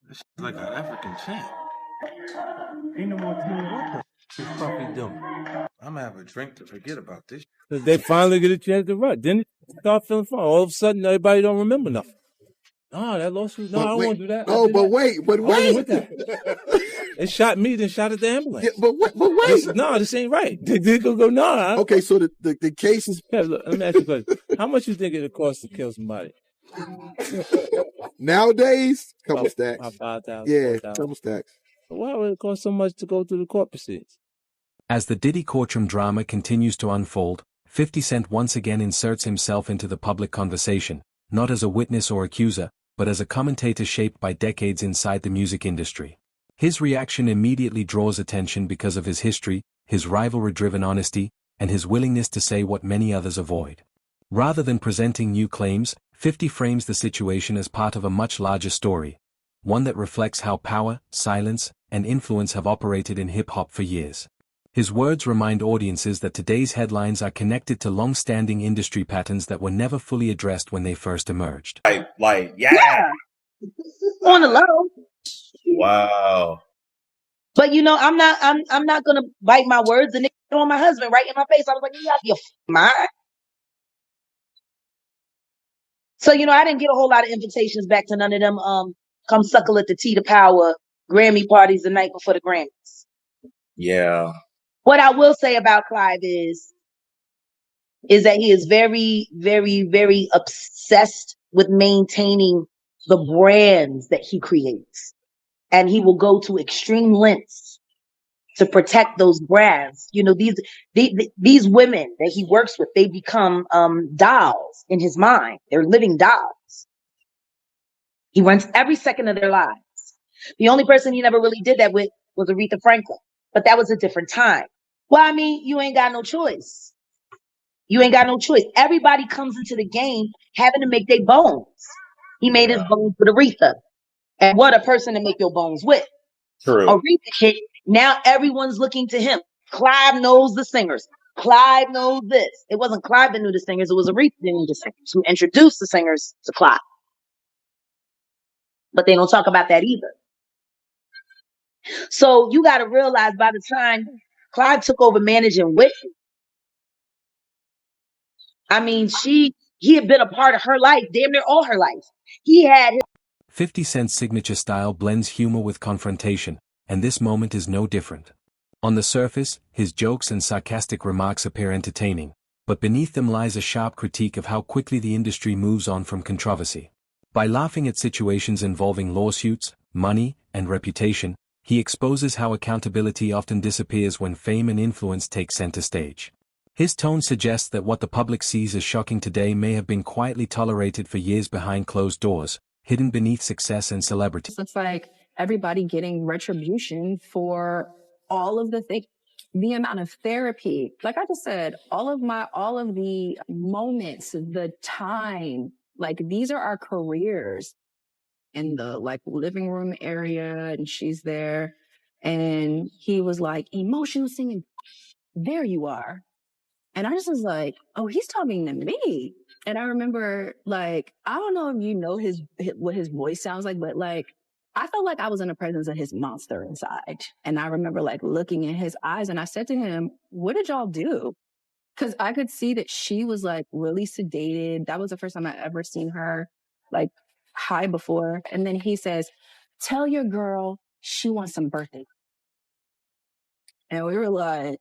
This is like an African chant. Ain't no more telling what the fuck he doing. I'm gonna have a drink to forget about this. Because they finally get a chance to run. Then it start feeling fun. All of a sudden, everybody don't remember nothing. No, that lawsuit. No, I don't want to do that. Oh, but wait. I wasn't with that. They shot me, then shot at the ambulance. Yeah, but wait. This ain't right. They go, no. Okay, so the case is. Yeah, look, let me ask you a question. How much you think it costs to kill somebody? Nowadays, couple stacks. About 5,000. Yeah, 4,000. couple stacks. Why would it cost so much to go through the court proceedings? As the Diddy courtroom drama continues to unfold, 50 Cent once again inserts himself into the public conversation, not as a witness or accuser, but as a commentator shaped by decades inside the music industry. His reaction immediately draws attention because of his history, his rivalry-driven honesty, and his willingness to say what many others avoid. Rather than presenting new claims, 50 frames the situation as part of a much larger story, one that reflects how power, silence, and influence have operated in hip-hop for years. His words remind audiences that today's headlines are connected to long-standing industry patterns that were never fully addressed when they first emerged. Yeah. On the low. Wow. But I'm not gonna bite my words and on my husband right in my face. I was like, you out your mind. So I didn't get a whole lot of invitations back to none of them. Come suckle at the Tea to Power Grammy parties the night before the Grammys. Yeah. What I will say about Clive is that he is very, very, very obsessed with maintaining the brands that he creates. And he will go to extreme lengths to protect those brands. These women that he works with, they become dolls in his mind. They're living dolls. He runs every second of their lives. The only person he never really did that with was Aretha Franklin. But that was a different time. Well, I mean, you ain't got no choice. You ain't got no choice. Everybody comes into the game having to make their bones. He made his bones with Aretha. And what a person to make your bones with. True. Aretha hit. Now everyone's looking to him. Clive knows the singers. Clive knows this. It wasn't Clive that knew the singers. It was Aretha that knew the singers, who introduced the singers to Clive. But they don't talk about that either. So you got to realize by the time Clive took over managing Whitney, I mean, he had been a part of her life, damn near all her life. He had 50 Cent's signature style blends humor with confrontation, and this moment is no different. On the surface, his jokes and sarcastic remarks appear entertaining, but beneath them lies a sharp critique of how quickly the industry moves on from controversy. By laughing at situations involving lawsuits, money, and reputation, he exposes how accountability often disappears when fame and influence take center stage. His tone suggests that what the public sees as shocking today may have been quietly tolerated for years behind closed doors, hidden beneath success and celebrity. It's like everybody getting retribution for all of the amount of therapy. Like I just said, all of the moments, the time, like these are our careers. In the living room area, and she's there, and he was like, emotional singing, there you are. And I just was like, oh, he's talking to me. And I remember, I don't know if you know what his voice sounds like, but I felt like I was in the presence of his monster inside. And I remember looking in his eyes, and I said to him, what did y'all do? Because I could see that she was really sedated. That was the first time I ever seen her high before. And then he says, tell your girl she wants some birthday. And we were like,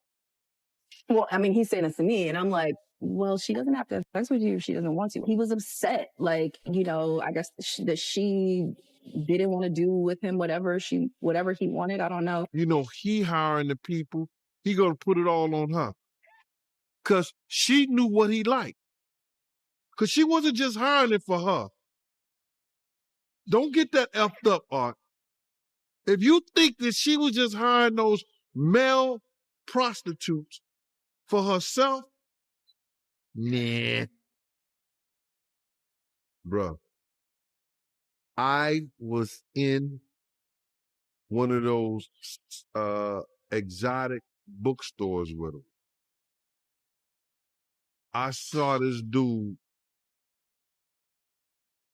well, I mean, he's saying this to me, and I'm like, well, she doesn't have to have sex with you if she doesn't want to. He was upset. I guess that she didn't want to do with him whatever he wanted. I don't know. He hiring the people. He gonna put it all on her. Because she knew what he liked. Because she wasn't just hiring it for her. Don't get that effed up, Art. If you think that she was just hiring those male prostitutes for herself, nah. Bruh, I was in one of those exotic bookstores with him. I saw this dude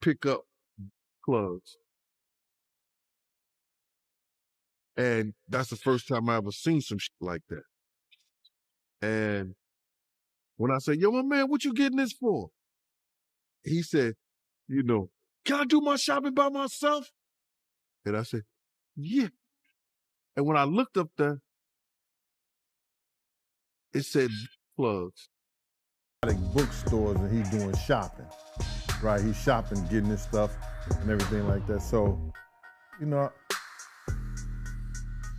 pick up plugs. And that's the first time I ever seen some shit like that. And when I said, yo, my man, what you getting this for? He said, you know, can I do my shopping by myself? And I said, yeah. And when I looked up there, it said plugs. Bookstores and he's doing shopping, right? He's shopping, getting his stuff and everything like that. So, you know,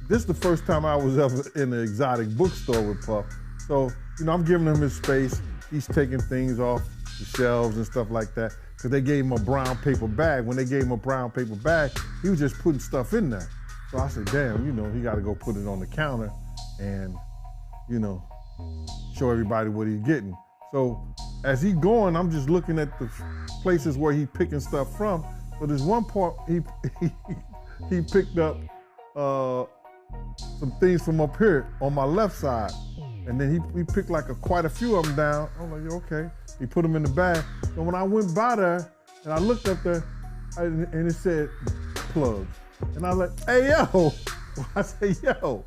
this is the first time I was ever in an exotic bookstore with Puff. So, you know, I'm giving him his space. He's taking things off the shelves and stuff like that because they gave him a brown paper bag. When they gave him a brown paper bag, he was just putting stuff in there. So I said, damn, you know, he got to go put it on the counter and, you know, show everybody what he's getting. So as he going, I'm just looking at the places where he picking stuff from. So there's one part he picked up some things from up here on my left side. And then he picked like quite a few of them down. I'm like, okay. He put them in the bag. So when I went by there and I looked up there and it said plugs. And I was like, hey, yo. I said, yo,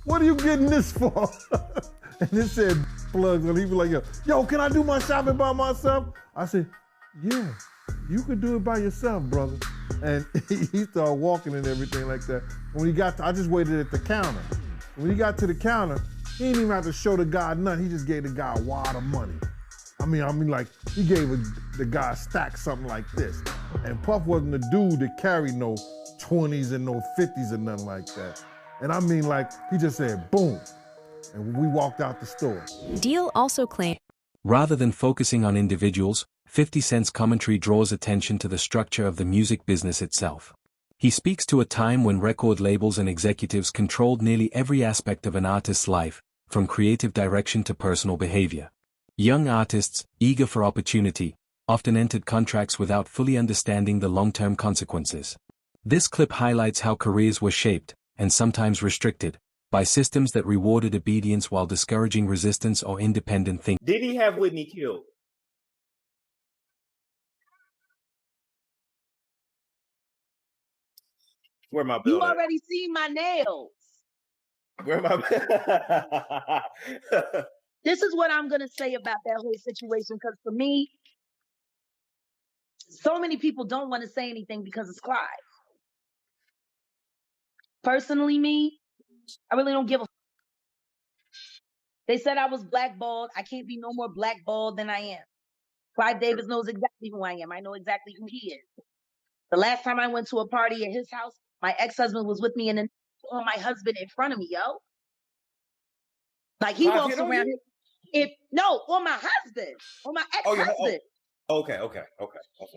what are you getting this for? And it said plugs. And he was like, yo, can I do my shopping by myself? I said, yeah, you could do it by yourself, brother. And he started walking and everything like that. When he got I just waited at the counter. When he got to the counter, he didn't even have to show the guy nothing. He just gave the guy a wad of money. I mean, like, he gave the guy a stack something like this. And Puff wasn't the dude that carried no 20s and no 50s or nothing like that. And I mean, like, he just said, boom. And we walked out the store. Deal also claimed. Rather than focusing on individuals, 50 Cent's commentary draws attention to the structure of the music business itself. He speaks to a time when record labels and executives controlled nearly every aspect of an artist's life, from creative direction to personal behavior. Young artists, eager for opportunity, often entered contracts without fully understanding the long-term consequences. This clip highlights how careers were shaped, and sometimes restricted, by systems that rewarded obedience while discouraging resistance or independent thinking. Did he have Whitney killed? Where my bill You at? already see my nails. Where my This is what I'm going to say about that whole situation, because for me, so many people don't want to say anything because it's Clive. Personally, me, I really don't give a. They said I was blackballed. I can't be no more blackballed than I am. Clive Davis knows exactly who I am. I know exactly who he is. The last time I went to a party at his house, my ex-husband was with me and then on my husband in front of me, yo. Like he walks around here. On my husband, on my ex-husband. Okay.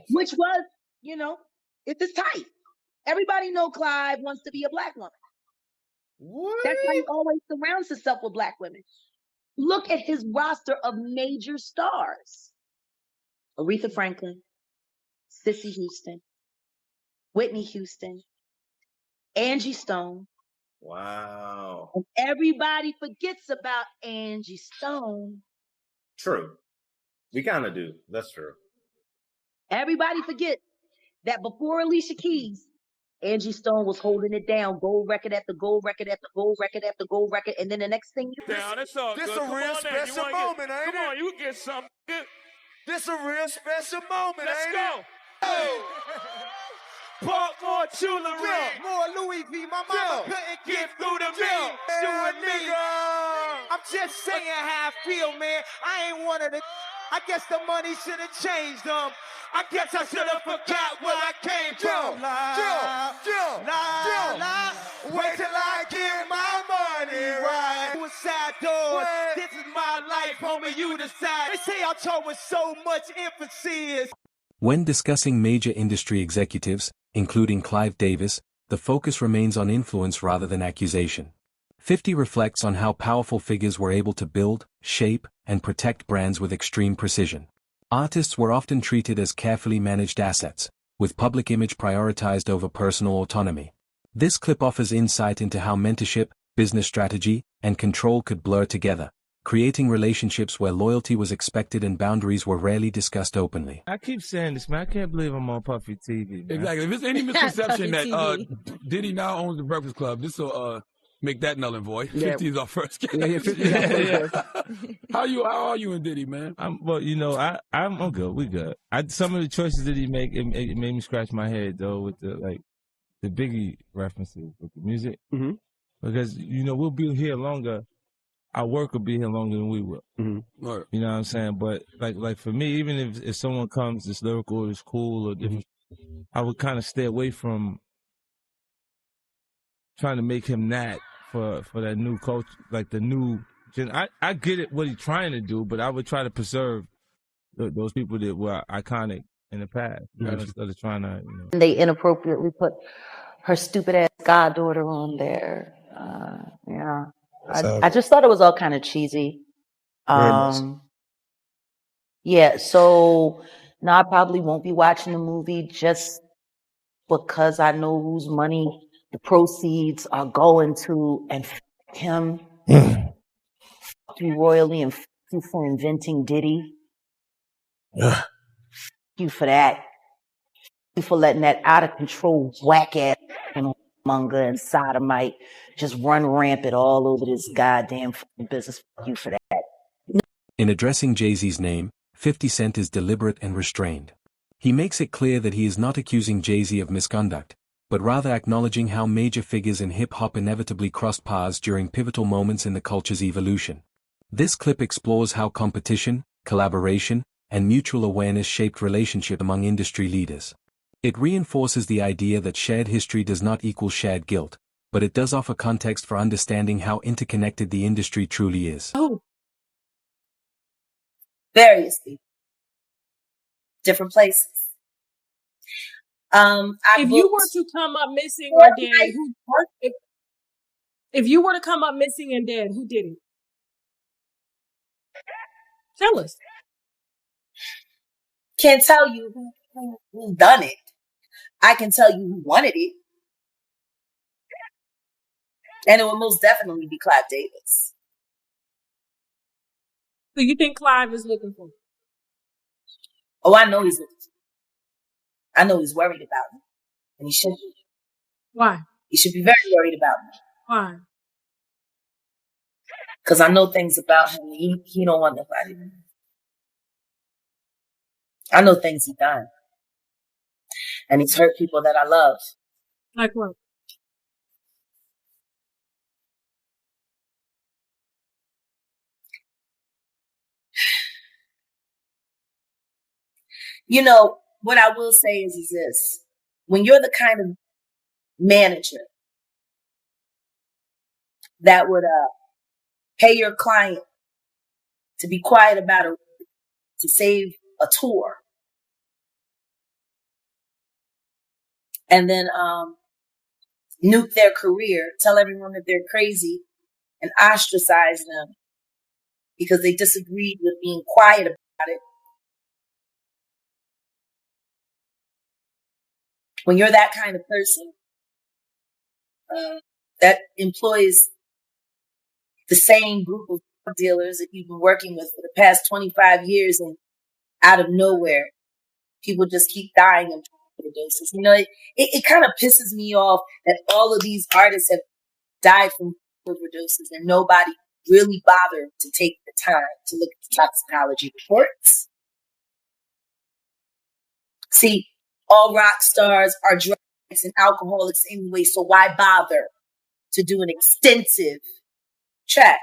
Which was, it is tight. Everybody know Clive wants to be a black woman. What? That's why he always surrounds himself with black women. Look at his roster of major stars. Aretha Franklin, Cissy Houston, Whitney Houston, Angie Stone. Wow. And everybody forgets about Angie Stone. True. We kind of do. That's true. Everybody forget that before Alicia Keys, Angie Stone was holding it down, gold record after gold record after gold record after gold record, and then the next thing you this a real special moment, ain't it? Come on, you get something. This a real special moment, ain't it? Let's go. Bought more jewelry, more Louis V. My mama couldn't get through to me. I'm just saying how I feel, man. I ain't one of the. I guess the money should have changed them. I guess I should have forgot where I came from. Wait till I get my money right. Suicide doors. This is my life, homie. You decide. They say I talk with so much emphasis. When discussing major industry executives, including Clive Davis, the focus remains on influence rather than accusation. 50 reflects on how powerful figures were able to build, shape, and protect brands with extreme precision. Artists were often treated as carefully managed assets, with public image prioritized over personal autonomy. This clip offers insight into how mentorship, business strategy, and control could blur together, creating relationships where loyalty was expected and boundaries were rarely discussed openly. I keep saying this, man. I can't believe I'm on Puffy TV. Man. Exactly. If there's any misconception that Diddy now owns the Breakfast Club, this will make that null and void. 50 is our first guest. Yeah, 50 is our first. How are you and Diddy, man? I'm good. We good. Some of the choices that he make, it made me scratch my head though with the Biggie references with the music, because we'll be here longer. Our work will be here longer than we will. Right. You know what I'm saying? But like for me, even if someone comes that's lyrical, is cool or different, I would kind of stay away from trying to make him that for that new culture, like the new. I get it what he's trying to do, but I would try to preserve those people that were iconic in the past instead of trying to. They inappropriately put her stupid ass goddaughter on there. Yeah. I just thought it was all kind of cheesy. Yeah, so now I probably won't be watching the movie just because I know whose money the proceeds are going to, and f him, f you royally, and f you for inventing Diddy. F you for that. F you for letting that out of control whack ass monger and sodomite just run rampant all over this goddamn business. F you for that. In addressing Jay-Z's name, 50 Cent is deliberate and restrained. He makes it clear that he is not accusing Jay-Z of misconduct, but rather acknowledging how major figures in hip-hop inevitably crossed paths during pivotal moments in the culture's evolution. This clip explores how competition, collaboration, and mutual awareness shaped relationship among industry leaders. It reinforces the idea that shared history does not equal shared guilt, but it does offer context for understanding how interconnected the industry truly is. Oh. Various people. Different places. If you were to come up missing or dead, if you were to come up missing and dead, who did it? Tell us. Can't tell you who done it. I can tell you who wanted it. And it will most definitely be Clive Davis. So you think Clive is looking for it? Oh, I know he's looking for it. I know he's worried about me. And he should be. Why? He should be very worried about me. Why? Because I know things about him. He don't want nobody to know. I know things he done. And he's hurt people that I love. Like what? You know, what I will say is this. When you're the kind of manager that would pay your client to be quiet about it, to save a tour, and then nuke their career, tell everyone that they're crazy, and ostracize them because they disagreed with being quiet about it. When you're that kind of person that employs the same group of drug dealers that you've been working with for the past 25 years, and out of nowhere, people just keep dying of overdoses. You know, it kind of pisses me off that all of these artists have died from overdoses and nobody really bothered to take the time to look at the toxicology reports. See, all rock stars are drug addicts and alcoholics anyway, so why bother to do an extensive check?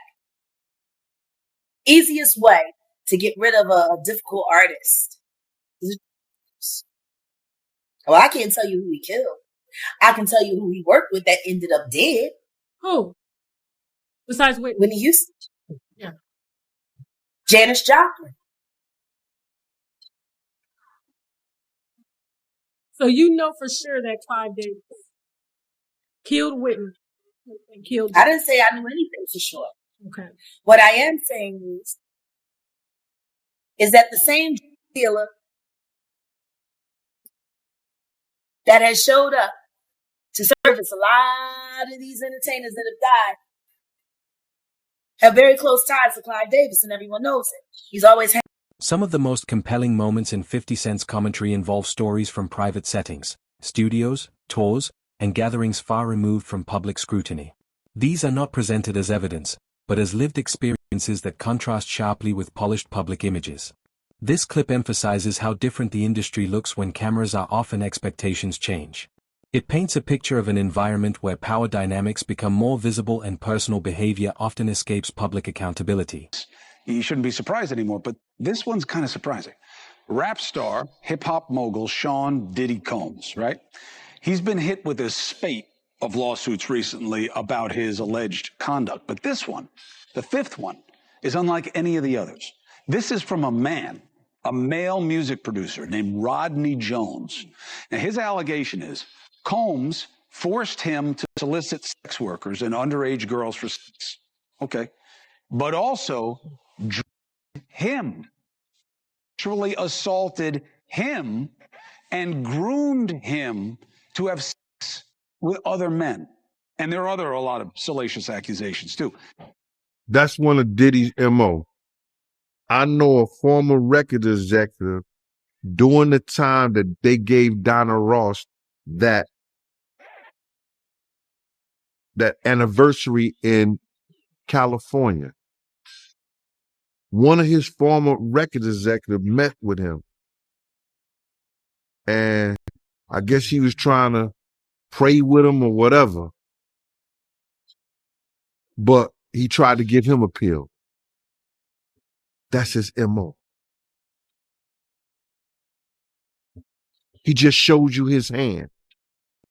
Easiest way to get rid of a difficult artist. Well, I can't tell you who he killed. I can tell you who he worked with that ended up dead. Who? Besides Whitney? Whitney Houston. Yeah. Janis Joplin. So you know for sure that Clive Davis killed Whitney and killed. I didn't say I knew anything for sure. Okay. What I am saying is that the same dealer that has showed up to service a lot of these entertainers that have died have very close ties to Clive Davis, and everyone knows it. He's always had. Some of the most compelling moments in 50 Cent's commentary involve stories from private settings, studios, tours, and gatherings far removed from public scrutiny. These are not presented as evidence, but as lived experiences that contrast sharply with polished public images. This clip emphasizes how different the industry looks when cameras are off and expectations change. It paints a picture of an environment where power dynamics become more visible and personal behavior often escapes public accountability. You shouldn't be surprised anymore, but this one's kind of surprising. Rap star, hip-hop mogul Sean Diddy Combs, right? He's been hit with a spate of lawsuits recently about his alleged conduct, but this one, the fifth one, is unlike any of the others. This is from a male music producer named Rodney Jones. Now, his allegation is Combs forced him to solicit sex workers and underage girls for sex. Okay. But also him, sexually assaulted him, and groomed him to have sex with other men. And there are a lot of salacious accusations too. That's one of Diddy's MO. I know a former record executive during the time that they gave Donna Ross that anniversary in California. One of his former record executives met with him. And I guess he was trying to pray with him or whatever. But he tried to give him a pill. That's his MO. He just showed you his hand.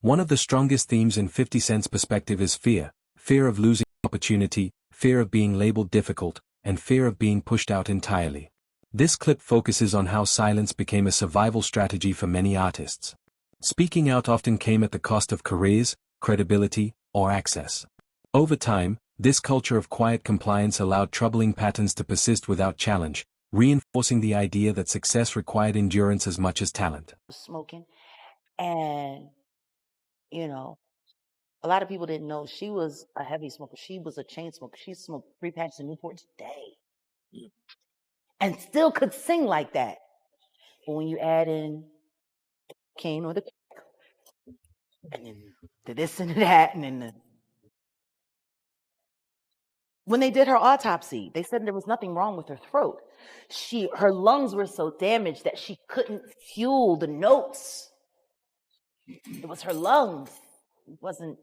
One of the strongest themes in 50 Cent's perspective is fear. Fear of losing opportunity, fear of being labeled difficult, and fear of being pushed out entirely. This clip focuses on how silence became a survival strategy for many artists. Speaking out often came at the cost of careers, credibility, or access. Over time, this culture of quiet compliance allowed troubling patterns to persist without challenge, reinforcing the idea that success required endurance as much as talent. Smoking, and, you know, a lot of people didn't know she was a heavy smoker. She was a chain smoker. She smoked 3 packs of Newports a day. And still could sing like that. But when you add in the cocaine or the and then the this and that, and then when they did her autopsy, they said there was nothing wrong with her throat. Her lungs were so damaged that she couldn't fuel the notes. It was her lungs. It wasn't.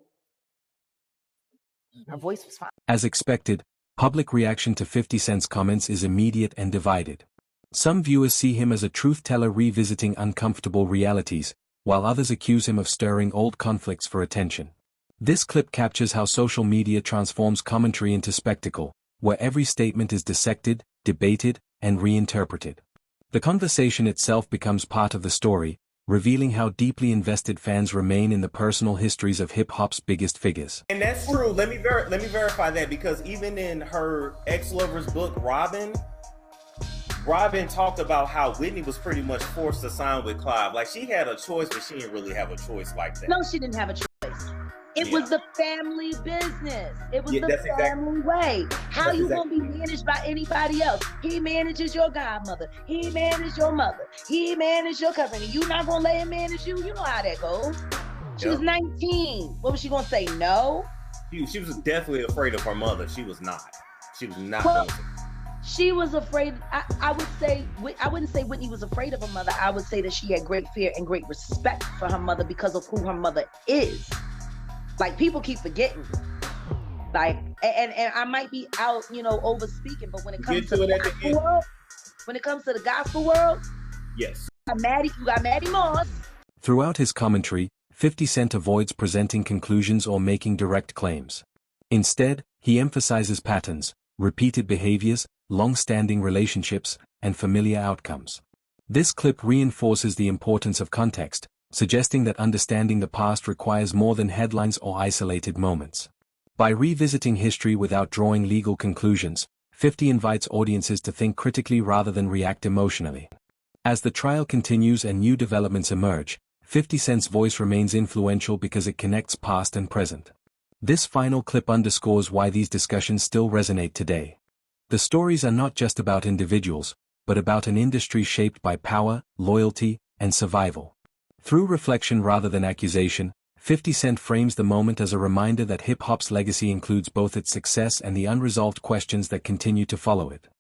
Her voice was fine. As expected, public reaction to 50 Cent's comments is immediate and divided. Some viewers see him as a truth-teller revisiting uncomfortable realities, while others accuse him of stirring old conflicts for attention. This clip captures how social media transforms commentary into spectacle, where every statement is dissected, debated, and reinterpreted. The conversation itself becomes part of the story, revealing how deeply invested fans remain in the personal histories of hip-hop's biggest figures. And that's true. Let me verify that, because even in her ex-lover's book, Robin talked about how Whitney was pretty much forced to sign with Clive. Like, she had a choice, but she didn't really have a choice like that. No, she didn't have a choice. It was the family business. It was the family way. How you gonna be managed by anybody else? He manages your godmother. He managed your mother. He managed your cousin. You not gonna let him manage you? You know how that goes. She was 19. What was she gonna say? No? She was definitely afraid of her mother. She was not. She was not. Well, she was afraid. I wouldn't say Whitney was afraid of her mother. I would say that she had great fear and great respect for her mother because of who her mother is. Like, people keep forgetting. Like, and I might be out, over speaking, but when it comes to the gospel world, yes, you got Maddie Moss. Throughout his commentary, 50 Cent avoids presenting conclusions or making direct claims. Instead, he emphasizes patterns, repeated behaviors, long-standing relationships, and familiar outcomes. This clip reinforces the importance of context, suggesting that understanding the past requires more than headlines or isolated moments. By revisiting history without drawing legal conclusions, 50 invites audiences to think critically rather than react emotionally. As the trial continues and new developments emerge, 50 Cent's voice remains influential because it connects past and present. This final clip underscores why these discussions still resonate today. The stories are not just about individuals, but about an industry shaped by power, loyalty, and survival. Through reflection rather than accusation, 50 Cent frames the moment as a reminder that hip-hop's legacy includes both its success and the unresolved questions that continue to follow it.